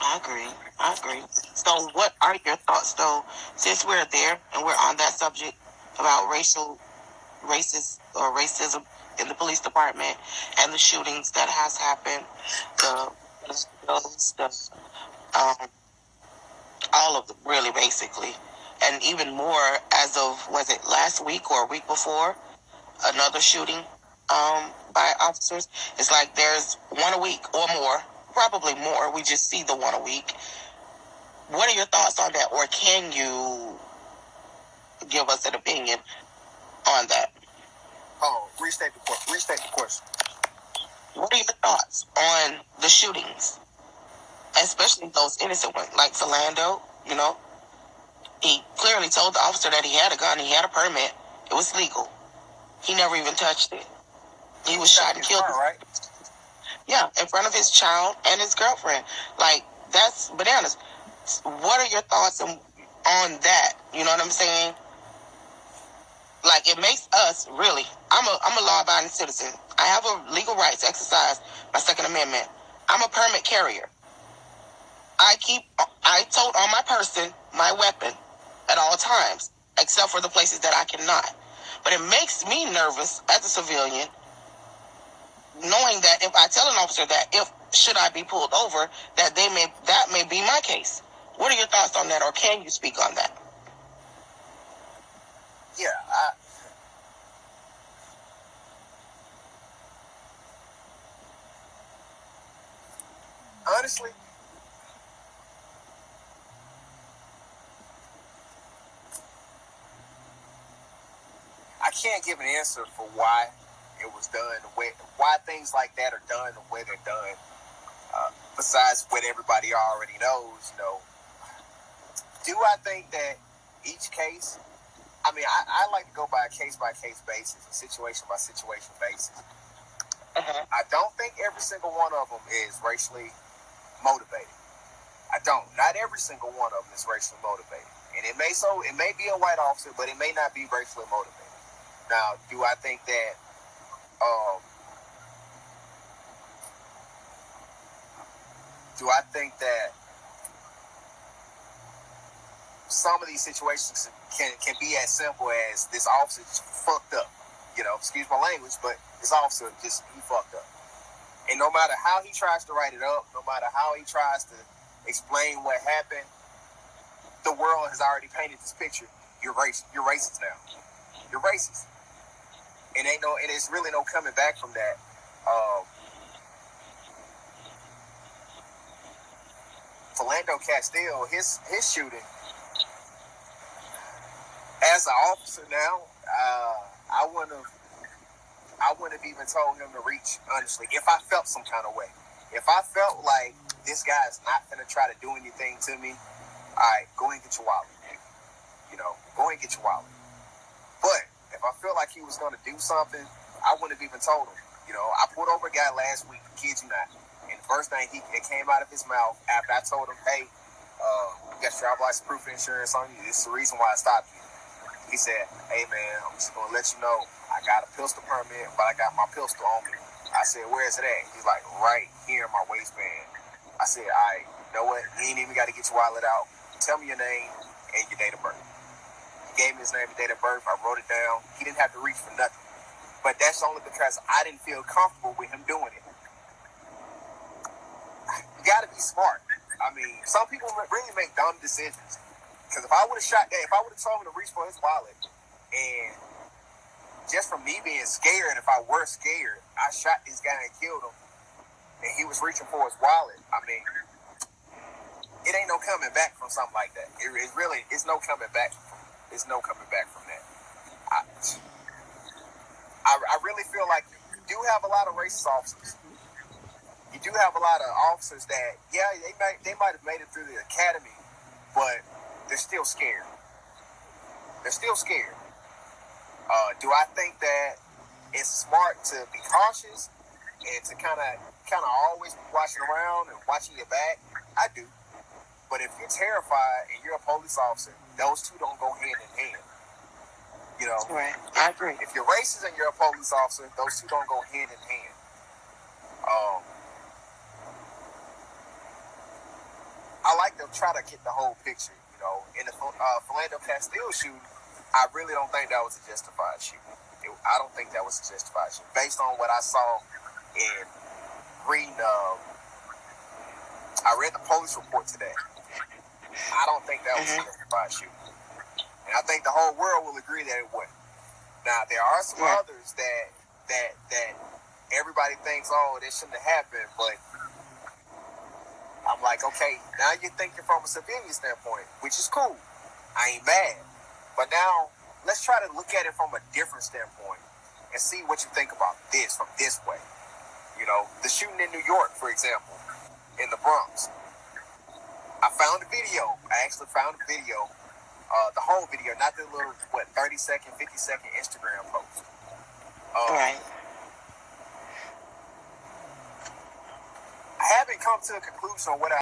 I agree. I agree. So, what are your thoughts, though, since we're there and we're on that subject about racism in the police department and the shootings that has happened, the the um, all of them, really, basically, and even more as of was it last week or a week before another shooting by officers. It's like there's one a week or more, probably more. We just see the one a week. What are your thoughts on that, or can you give us an opinion on that? Oh, restate the question. What are your thoughts on the shootings, especially those innocent ones, like Philando? You know, he clearly told the officer that he had a gun, he had a permit, it was legal. He never even touched it. He was shot and killed. Right? Yeah, in front of his child and his girlfriend. Like, that's bananas. What are your thoughts on that? You know what I'm saying? Like, it makes us really. I'm a law-abiding citizen. I have a legal right to exercise my Second Amendment. I'm a permit carrier. I tote on my person my weapon at all times, except for the places that I cannot. But it makes me nervous as a civilian, knowing that if I tell an officer that if should I be pulled over, that may be my case. What are your thoughts on that, or can you speak on that? Yeah, honestly, I can't give an answer for why it was done, why things like that are done the way they're done. Besides what everybody already knows, do I think that each case? I mean, I like to go by a case basis, a situation by situation basis. I don't think every single one of them is racially motivated. I don't. Not every single one of them is racially motivated, and it may be a white officer, but it may not be racially motivated. Now, do I think that? Um, do I think that some of these situations can be as simple as this officer just fucked up? Excuse my language, but this officer he fucked up. And no matter how he tries to write it up, no matter how he tries to explain what happened, the world has already painted this picture. You're racist. You're racist now. You're racist. And it's really no coming back from that. Philando Castile, his shooting, as an officer now, I wouldn't have even told him to reach, honestly, if I felt some kind of way. If I felt like this guy is not going to try to do anything to me, all right, go and get your wallet. Go and get your wallet. But if I felt like he was going to do something, I wouldn't have even told him. I pulled over a guy last week, kid you not, and the first thing it came out of his mouth after I told him, hey, you got your driver's license, proof of insurance on you. This is the reason why I stopped you. He said, hey, man, I'm just going to let you know I got a pistol permit, but I got my pistol on me. I said, where is it at? He's like, right here in my waistband. I said, all right, you know what? You ain't even got to get your wallet out. Tell me your name and your date of birth. He gave me his name and date of birth. I wrote it down. He didn't have to reach for nothing. But that's only because I didn't feel comfortable with him doing it. You got to be smart. I mean, some people really make dumb decisions. Because if I would have told him to reach for his wallet, and just from me being scared, if I were scared, I shot this guy and killed him, and he was reaching for his wallet, I mean, it ain't no coming back from something like that. It's no coming back. It's no coming back from that. I really feel like you do have a lot of racist officers. You do have a lot of officers that, yeah, they might have made it through the academy, but they're still scared. They're still scared. Do I think that it's smart to be cautious and to kind of always be watching around and watching your back? I do. But if you're terrified and you're a police officer, those two don't go hand in hand. Right. I agree. If you're racist and you're a police officer, those two don't go hand in hand. like to try to get the whole picture. You know, in the Philando Castile shooting, I really don't think that was a justified shooting. I don't think that was a justified shooting. Based on what I saw in reading, I read the police report today. I don't think that was a justified shooting. And I think the whole world will agree that it wasn't. Now, there are some others that everybody thinks, oh, this shouldn't have happened, but I'm like, okay, now you're thinking from a civilian standpoint, which is cool. I ain't mad. But now, let's try to look at it from a different standpoint and see what you think about this from this way. You know, the shooting in New York, for example, in the Bronx. I found a video. I actually found a video, the whole video, not the little, 30-second, 50-second Instagram post. Right. I haven't come to a conclusion on what